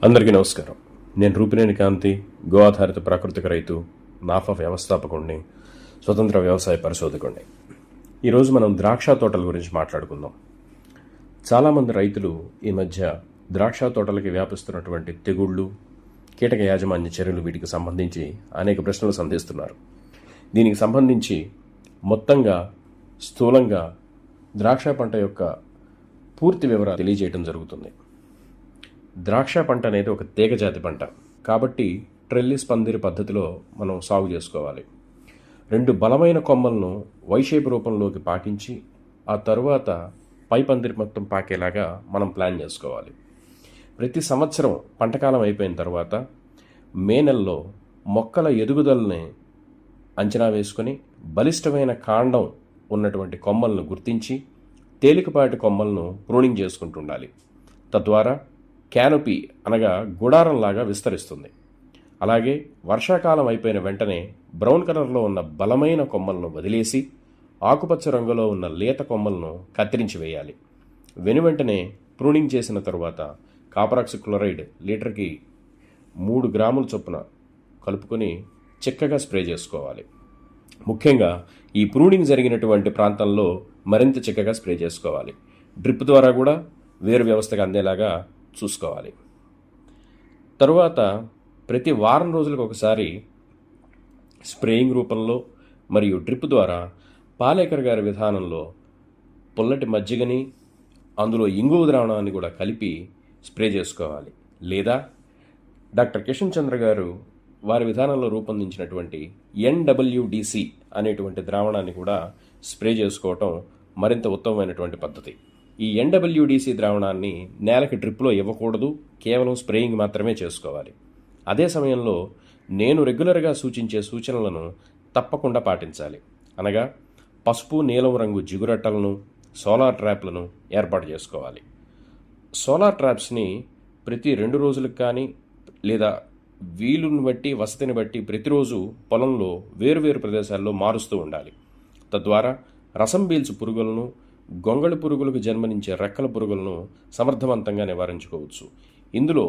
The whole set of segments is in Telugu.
అందరికీ నమస్కారం. నేను రూపినేని కాంతి, గో ఆధారిత ప్రాకృతిక రైతు, నాఫా వ్యవస్థాపకుడిని, స్వతంత్ర వ్యవసాయ పరిశోధకుడిని. ఈరోజు మనం ద్రాక్ష తోటల గురించి మాట్లాడుకుందాం. చాలామంది రైతులు ఈ మధ్య ద్రాక్ష తోటలకి వ్యాపిస్తున్నటువంటి తెగుళ్ళు, కీటక యాజమాన్య చర్యలు వీటికి సంబంధించి అనేక ప్రశ్నలు సంధిస్తున్నారు. దీనికి సంబంధించి మొత్తంగా స్థూలంగా ద్రాక్ష పంట యొక్క పూర్తి వివరాలు తెలియజేయడం జరుగుతుంది. ద్రాక్ష పంట అనేది ఒక తీగజాతి పంట కాబట్టి ట్రెల్లిస్ పందిరి పద్ధతిలో మనం సాగు చేసుకోవాలి. 2 బలమైన కొమ్మలను వైషేపు రూపంలోకి పాకించి ఆ తరువాత పై పందిరి మొత్తం పాకేలాగా మనం ప్లాన్ చేసుకోవాలి. ప్రతి సంవత్సరం పంటకాలం అయిపోయిన తర్వాత మే నెలలో మొక్కల ఎదుగుదలని అంచనా వేసుకొని బలిష్టమైన కాండం ఉన్నటువంటి కొమ్మలను గుర్తించి తేలికపాటి కొమ్మలను ప్రూనింగ్ చేసుకుంటుండాలి. తద్వారా క్యానోపీ అనగా గుడారంలాగా విస్తరిస్తుంది. అలాగే వర్షాకాలం అయిపోయిన వెంటనే బ్రౌన్ కలర్లో ఉన్న బలమైన కొమ్మలను వదిలేసి ఆకుపచ్చ రంగులో ఉన్న లేత కొమ్మలను కత్తిరించి వేయాలి. వెనువెంటనే ప్రూనింగ్ చేసిన తరువాత కాపరాక్సి క్లోరైడ్ లీటర్కి 3 గ్రాముల చొప్పున కలుపుకొని చిక్కగా స్ప్రే చేసుకోవాలి. ముఖ్యంగా ఈ ప్రూనింగ్ జరిగినటువంటి ప్రాంతంలో మరింత చిక్కగా స్ప్రే చేసుకోవాలి. డ్రిప్ ద్వారా కూడా వేరు వ్యవస్థకు అందేలాగా చూసుకోవాలి. తరువాత ప్రతి వారం రోజులకు ఒకసారి స్ప్రేయింగ్ రూపంలో మరియు డ్రిప్ ద్వారా పాలేకర్ గారి విధానంలో పుల్లటి మజ్జిగని అందులో ఇంగువ ద్రావణాన్ని కూడా కలిపి స్ప్రే చేసుకోవాలి. లేదా డాక్టర్ కిషన్ చంద్ర గారు వారి విధానంలో రూపొందించినటువంటి NWDC అనేటువంటి ద్రావణాన్ని కూడా స్ప్రే చేసుకోవటం మరింత ఉత్తమమైనటువంటి పద్ధతి. ఈ NWDC ద్రావణాన్ని నేలకి డ్రిప్లో ఇవ్వకూడదు, కేవలం స్ప్రేయింగ్ మాత్రమే చేసుకోవాలి. అదే సమయంలో నేను రెగ్యులర్గా సూచించే సూచనలను తప్పకుండా పాటించాలి. అనగా పసుపు నీలం రంగు జిగురట్టలను, సోలార్ ట్రాప్లను ఏర్పాటు చేసుకోవాలి. సోలార్ ట్రాప్స్ని ప్రతి 2 రోజులకు కానీ లేదా వీలుని బట్టి వసతిని బట్టి ప్రతిరోజు పొలంలో వేరువేరు ప్రదేశాల్లో మారుస్తూ ఉండాలి. తద్వారా రసం పీల్చు పురుగులను, గొంగళి పురుగులకు జన్మనించే రెక్కల పురుగులను సమర్థవంతంగా నివారించుకోవచ్చు. ఇందులో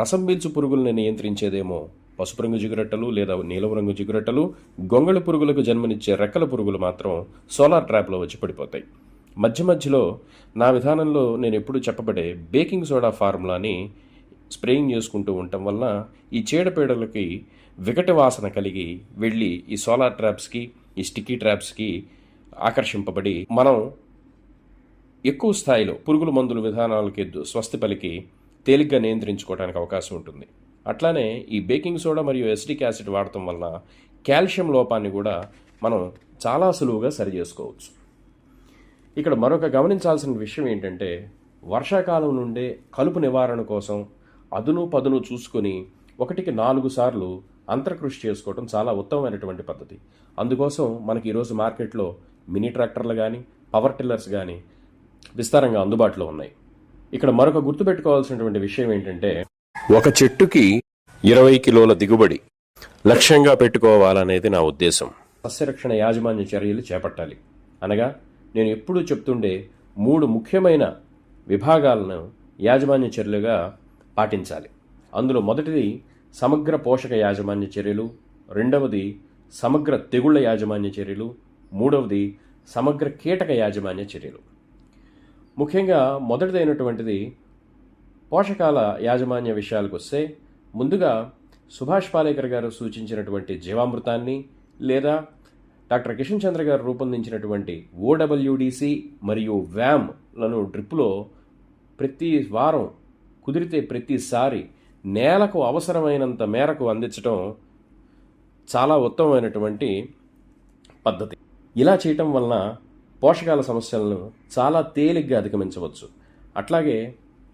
రసం పీల్చు పురుగులను నియంత్రించేదేమో పసుపు రంగు జిగురట్టలు లేదా నీలం రంగు జిగురట్టలు, గొంగళి పురుగులకు జన్మనిచ్చే రెక్కల పురుగులు మాత్రం సోలార్ ట్రాప్లో వచ్చి పడిపోతాయి. మధ్య మధ్యలో నా విధానంలో నేను ఎప్పుడు చెప్పబడే బేకింగ్ సోడా ఫార్ములాని స్ప్రేయింగ్ చేసుకుంటూ ఉండటం వల్ల ఈ చీడపీడలకి వికట వాసన కలిగి వెళ్ళి ఈ సోలార్ ట్రాప్స్కి, ఈ స్టిక్కీ ట్రాప్స్కి ఆకర్షింపబడి మనం ఎక్కువ స్థాయిలో పురుగుల మందుల విధానాలకి స్వస్తి పలికి తేలిగ్గా నియంత్రించుకోవడానికి అవకాశం ఉంటుంది. అట్లానే ఈ బేకింగ్ సోడా మరియు ఎసిటిక్ యాసిడ్ వాడటం వలన కాల్షియం లోపాన్ని కూడా మనం చాలా సులువుగా సరి చేసుకోవచ్చు. ఇక్కడ మరొక గమనించాల్సిన విషయం ఏంటంటే, వర్షాకాలం నుండే కలుపు నివారణ కోసం అదును పదును చూసుకొని 1కి 4 సార్లు అంతర్కృషి చేసుకోవడం చాలా ఉత్తమమైనటువంటి పద్ధతి. అందుకోసం మనకి ఈరోజు మార్కెట్లో మినీ ట్రాక్టర్లు కానీ, పవర్ టిల్లర్స్ కానీ విస్తారంగా అందుబాటులో ఉన్నాయి. ఇక్కడ మరొక గుర్తుపెట్టుకోవాల్సినటువంటి విషయం ఏంటంటే, ఒక చెట్టుకి 20 కిలోల దిగుబడి లక్ష్యంగా పెట్టుకోవాలనేది నా ఉద్దేశం. సస్యరక్షణ యాజమాన్య చర్యలు చేపట్టాలి. అనగా నేను ఎప్పుడూ చెప్తుండే 3 ముఖ్యమైన విభాగాలను యాజమాన్య చర్యలుగా పాటించాలి. అందులో మొదటిది సమగ్ర పోషక యాజమాన్య చర్యలు, రెండవది సమగ్ర తెగుళ్ల యాజమాన్య చర్యలు, మూడవది సమగ్ర కీటక యాజమాన్య చర్యలు. ముఖ్యంగా మొదటిదైనటువంటిది పోషకాల యాజమాన్య విషయాలకు వస్తే, ముందుగా సుభాష్ పాలేకర్ గారు సూచించినటువంటి జీవామృతాన్ని లేదా డాక్టర్ కిషన్ చంద్ర గారు రూపొందించినటువంటి OWDC మరియు వ్యామ్లను డ్రిప్లో ప్రతి వారం కుదిరితే ప్రతిసారి నేలకు అవసరమైనంత మేరకు అందించడం చాలా ఉత్తమమైనటువంటి పద్ధతి. ఇలా చేయటం వలన పోషకాల సమస్యలను చాలా తేలిగ్గా అధిగమించవచ్చు. అట్లాగే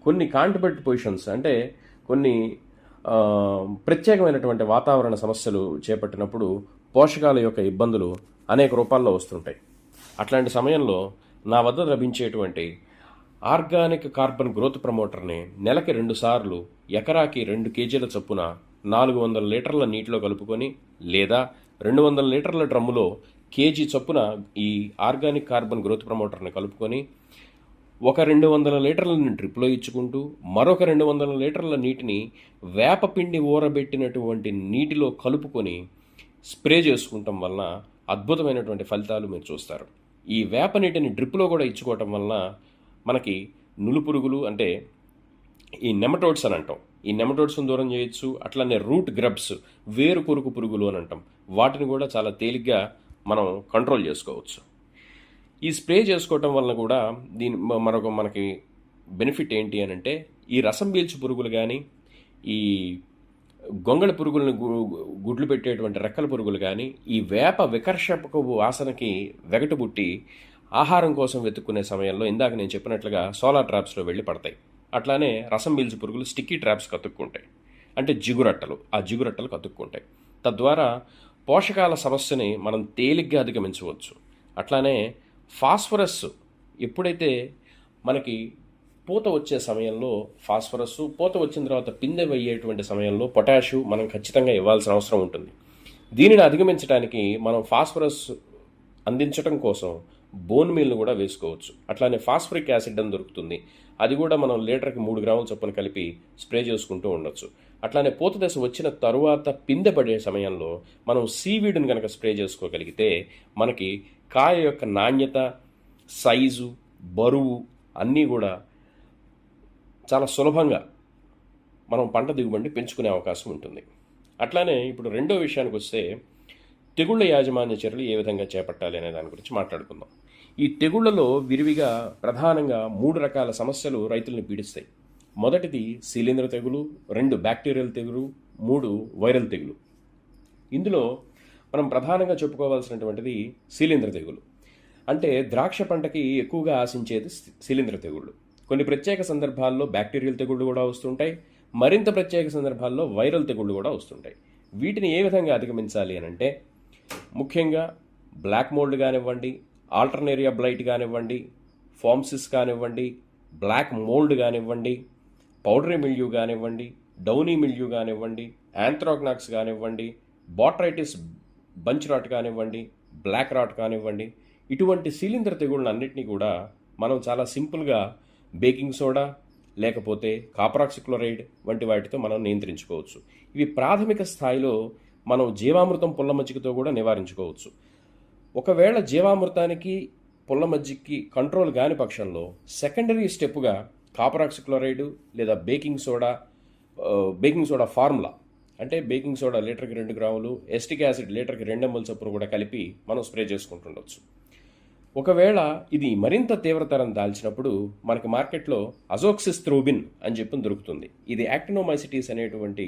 కొన్ని కాంట్రిబ్యూట్ పొజిషన్స్ అంటే కొన్ని ప్రత్యేకమైనటువంటి వాతావరణ సమస్యలు చేపట్టినప్పుడు పోషకాల యొక్క ఇబ్బందులు అనేక రూపాల్లో వస్తుంటాయి. అట్లాంటి సమయంలో నా వద్ద లభించేటువంటి ఆర్గానిక్ కార్బన్ గ్రోత్ ప్రమోటర్ని నెలకి 2 సార్లు ఎకరాకి 2 కేజీల చొప్పున 400 లీటర్ల నీటిలో కలుపుకొని లేదా 200 లీటర్ల డ్రమ్ములో కేజీ చొప్పున ఈ ఆర్గానిక్ కార్బన్ గ్రోత్ ప్రమోటర్ని కలుపుకొని ఒక 200 లీటర్లను డ్రిప్లో ఇచ్చుకుంటూ మరొక 200 లీటర్ల నీటిని వేపపిండి ఊరబెట్టినటువంటి నీటిలో కలుపుకొని స్ప్రే చేసుకుంటాం వలన అద్భుతమైనటువంటి ఫలితాలు మీరు చూస్తారు. ఈ వేప నీటిని డ్రిప్లో కూడా ఇచ్చుకోవటం వలన మనకి నులుపురుగులు అంటే ఈ నెమటోడ్స్ అని అంటాం, ఈ నెమటోడ్స్ని దూరం చేయొచ్చు. అట్లనే రూట్ గ్రబ్స్, వేరు కొరుకు పురుగులు అని అంటాం, వాటిని కూడా చాలా తేలిగ్గా మనం కంట్రోల్ చేసుకోవచ్చు. ఈ స్ప్రే చేసుకోవటం వలన కూడా మనకి బెనిఫిట్ ఏంటి అని అంటే, ఈ రసం పీల్చు పురుగులు కానీ, ఈ గొంగళ పురుగులను గుడ్లు పెట్టేటువంటి రెక్కల పురుగులు కానీ ఈ వేప వికర్షపు వాసనకి వెగటుబుట్టి ఆహారం కోసం వెతుక్కునే సమయంలో ఇందాక నేను చెప్పినట్లుగా సోలార్ ట్రాప్స్లో వెళ్ళి పడతాయి. అట్లానే రసం పీల్చు పురుగులు స్టిక్కీ ట్రాప్స్ కతుక్కుంటాయి, అంటే జిగురట్టలు కతుక్కుంటాయి. తద్వారా పోషకాల సమస్యని మనం తేలిగ్గా అధిగమించవచ్చు. అట్లానే ఫాస్ఫరస్ ఎప్పుడైతే మనకి పూత వచ్చే సమయంలో ఫాస్ఫరస్, పూత వచ్చిన తర్వాత పిందె వేయేటువంటి సమయంలో పొటాషు మనం ఖచ్చితంగా ఇవ్వాల్సిన అవసరం ఉంటుంది. దీనిని అధిగమించడానికి మనం ఫాస్ఫరస్ అందించడం కోసం బోన్ మీల్ను కూడా వేసుకోవచ్చు. అట్లానే ఫాస్ఫరిక్ యాసిడ్ అని దొరుకుతుంది, అది కూడా మనం లీటర్కి 3 గ్రాముల చొప్పున కలిపి స్ప్రే చేసుకుంటూ ఉండొచ్చు. అట్లానే పూత దశ వచ్చిన తరువాత పిందె పడే సమయంలో మనం సీవీడ్ని కనుక స్ప్రే చేసుకోగలిగితే మనకి కాయ యొక్క నాణ్యత, సైజు, బరువు అన్నీ కూడా చాలా సులభంగా మనం పంట దిగుబడిని పెంచుకునే అవకాశం ఉంటుంది. అట్లానే ఇప్పుడు రెండో విషయానికి వస్తే తెగుళ్ల యాజమాన్య చర్యలు ఏ విధంగా చేపట్టాలి అనే దాని గురించి మాట్లాడుకుందాం. ఈ తెగుళ్లలో విరివిగా ప్రధానంగా 3 రకాల సమస్యలు రైతుల్ని పీడిస్తాయి. మొదటిది శిలీంధ్ర తెగులు, 2 బ్యాక్టీరియల్ తెగులు, 3 వైరల్ తెగులు. ఇందులో మనం ప్రధానంగా చెప్పుకోవాల్సినటువంటిది శిలీంధ్ర తెగులు. అంటే ద్రాక్ష పంటకి ఎక్కువగా ఆశించేది శిలీంధ్ర తెగుళ్ళు. కొన్ని ప్రత్యేక సందర్భాల్లో బ్యాక్టీరియల్ తెగుళ్ళు కూడా వస్తుంటాయి, మరింత ప్రత్యేక సందర్భాల్లో వైరల్ తెగుళ్ళు కూడా వస్తుంటాయి. వీటిని ఏ విధంగా అధిగమించాలి అని అంటే, ముఖ్యంగా బ్లాక్ మోల్డ్ కానివ్వండి, ఆల్టర్నేరియా బ్లైట్ కానివ్వండి, ఫామ్సిస్ కానివ్వండి, బ్లాక్ మోల్డ్ కానివ్వండి, పౌడరీ మిల్యూ కానివ్వండి, డౌనీ మిల్యూ కానివ్వండి, యాంథ్రాక్నాక్స్ కానివ్వండి, బాట్రైటిస్ బంచ్ రాట్ కానివ్వండి, బ్లాక్ రాట్ కానివ్వండి, ఇటువంటి శిలీంధ్ర తెగుళ్ళన్నింటినీ కూడా మనం చాలా సింపుల్గా బేకింగ్ సోడా లేకపోతే కాపరాక్సిక్లోరైడ్ వంటి వాటితో మనం నియంత్రించుకోవచ్చు. ఇవి ప్రాథమిక స్థాయిలో మనం జీవామృతం పుల్ల మజ్జిగతో కూడా నివారించుకోవచ్చు. ఒకవేళ జీవామృతానికి పుల్ల మజ్జిగకి కంట్రోల్ కాని పక్షంలో సెకండరీ స్టెప్గా కాపరాక్సిక్లోరైడ్ లేదా బేకింగ్ సోడా ఫార్ములా, అంటే బేకింగ్ సోడా లీటర్కి 2 గ్రాములు, ఎస్టిక్ యాసిడ్ లీటర్కి 2 ml చొప్పున కూడా కలిపి మనం స్ప్రే చేసుకుంటుండొచ్చు. ఒకవేళ ఇది మరింత తీవ్రతరం దాల్చినప్పుడు మనకి మార్కెట్లో అజోక్సిస్ట్రోబిన్ అని చెప్పి దొరుకుతుంది. ఇది యాక్టినోమైసిటీస్ అనేటువంటి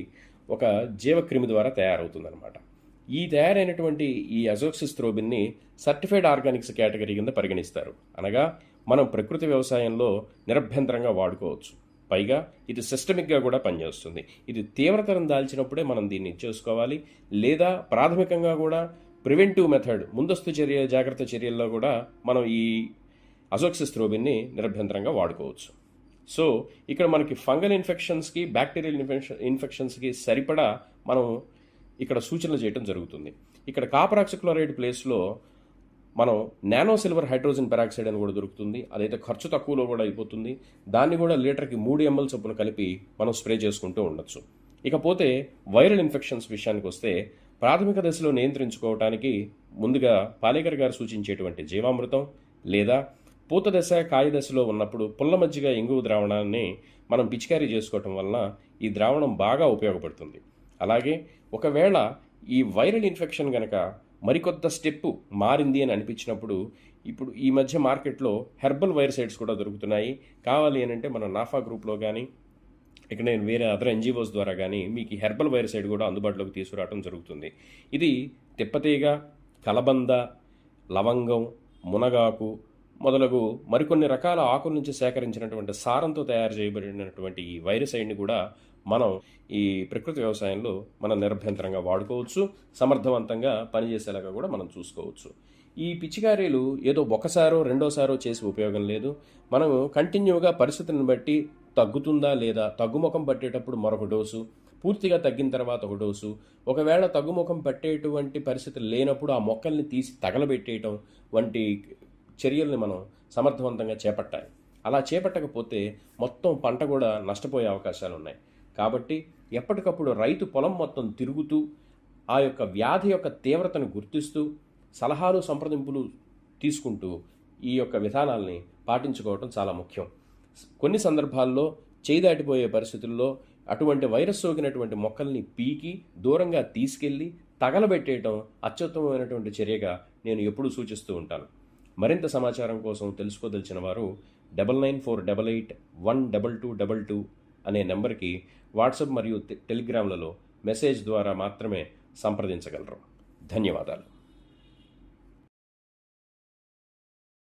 ఒక జీవక్రిమి ద్వారా తయారవుతుందన్నమాట. ఈ తయారైనటువంటి ఈ అజోక్సిస్ట్రోబిన్ని సర్టిఫైడ్ ఆర్గానిక్స్ కేటగిరీ కింద పరిగణిస్తారు. అనగా మనం ప్రకృతి వ్యవసాయంలో నిరభ్యంతరంగా వాడుకోవచ్చు. పైగా ఇది సిస్టమిక్గా కూడా పనిచేస్తుంది. ఇది తీవ్రతరం దాల్చినప్పుడే మనం దీన్ని చేసుకోవాలి, లేదా ప్రాథమికంగా కూడా ప్రివెంటివ్ మెథడ్, ముందస్తు జాగ్రత్త చర్యల్లో కూడా మనం ఈ అజోక్సిస్ట్రోబిన్ని నిరభ్యంతరంగా వాడుకోవచ్చు. సో ఇక్కడ మనకి ఫంగల్ ఇన్ఫెక్షన్స్కి, బ్యాక్టీరియల్ ఇన్ఫెక్షన్స్కి సరిపడా మనం ఇక్కడ సూచనలు చేయడం జరుగుతుంది. ఇక్కడ కాపరాక్సిక్లోరైడ్ ప్లేస్లో మనం నానో సిల్వర్ హైడ్రోజన్ పెరాక్సైడ్ అని కూడా దొరుకుతుంది. అదైతే ఖర్చు తక్కువలో కూడా అయిపోతుంది. దాన్ని కూడా లీటర్కి 3 ml చొప్పున కలిపి మనం స్ప్రే చేసుకుంటూ ఉండొచ్చు. ఇకపోతే వైరల్ ఇన్ఫెక్షన్స్ విషయానికి వస్తే ప్రాథమిక దశలో నియంత్రించుకోవటానికి ముందుగా పాలేకర్ గారు సూచించేటువంటి జీవామృతం లేదా పూత దశ, కాయ దశలో ఉన్నప్పుడు పుల్ల మజ్జిగ ఇంగువ ద్రావణాన్ని మనం పిచికారీ చేసుకోవటం వలన ఈ ద్రావణం బాగా ఉపయోగపడుతుంది. అలాగే ఒకవేళ ఈ వైరల్ ఇన్ఫెక్షన్ కనుక మరికొద్ద స్టెప్ మారింది అని అనిపించినప్పుడు ఇప్పుడు ఈ మధ్య మార్కెట్లో హెర్బల్ వైరసైడ్స్ కూడా దొరుకుతున్నాయి. కావాలి అని అంటే మన నాఫా గ్రూప్లో కానీ ఇక్కడ నేను వేరే అదర్ ఎన్జిఓస్ ద్వారా కానీ మీకు హెర్బల్ వైరసైడ్ కూడా అందుబాటులోకి తీసుకురావడం జరుగుతుంది. ఇది తిప్పతీగ, కలబంద, లవంగం, మునగాకు మొదలగు మరికొన్ని రకాల ఆకుల నుంచి సేకరించినటువంటి సారంతో తయారు చేయబడినటువంటి ఈ వైరసైడ్ని కూడా మనం ఈ ప్రకృతి వ్యవసాయంలో మనం నిరభ్యంతరంగా వాడుకోవచ్చు. సమర్థవంతంగా పనిచేసేలాగా కూడా మనం చూసుకోవచ్చు. ఈ పిచికారీలు ఏదో ఒకసారో రెండోసారో చేసి ఉపయోగం లేదు. మనం కంటిన్యూగా పరిస్థితిని బట్టి తగ్గుతుందా లేదా, తగ్గుముఖం పట్టేటప్పుడు మరొక డోసు, పూర్తిగా తగ్గిన తర్వాత ఒక డోసు, ఒకవేళ తగ్గుముఖం పట్టేటువంటి పరిస్థితి లేనప్పుడు ఆ మొక్కల్ని తీసి తగలబెట్టేయటం వంటి చర్యల్ని మనం సమర్థవంతంగా చేపట్టాలి. అలా చేపట్టకపోతే మొత్తం పంట కూడా నష్టపోయే అవకాశాలు ఉన్నాయి. కాబట్టి ఎప్పటికప్పుడు రైతు పొలం మొత్తం తిరుగుతూ ఆ యొక్క వ్యాధి యొక్క తీవ్రతను గుర్తిస్తూ సలహాలు సంప్రదింపులు తీసుకుంటూ ఈ యొక్క విధానాల్ని పాటించుకోవటం చాలా ముఖ్యం. కొన్ని సందర్భాల్లో చేయి దాటిపోయే పరిస్థితుల్లో అటువంటి వైరస్ సోకినటువంటి మొక్కల్ని పీకి దూరంగా తీసుకెళ్లి తగలబెట్టేయటం అత్యుత్తమమైనటువంటి చర్యగా నేను ఎప్పుడూ సూచిస్తూ ఉంటాను. మరింత సమాచారం కోసం తెలుసుకోదలిచిన వారు 9948812222 అనే నెంబర్కి వాట్సాప్ మరియు టెలిగ్రామ్లలో మెసేజ్ ద్వారా మాత్రమే సంప్రదించగలరు. ధన్యవాదాలు.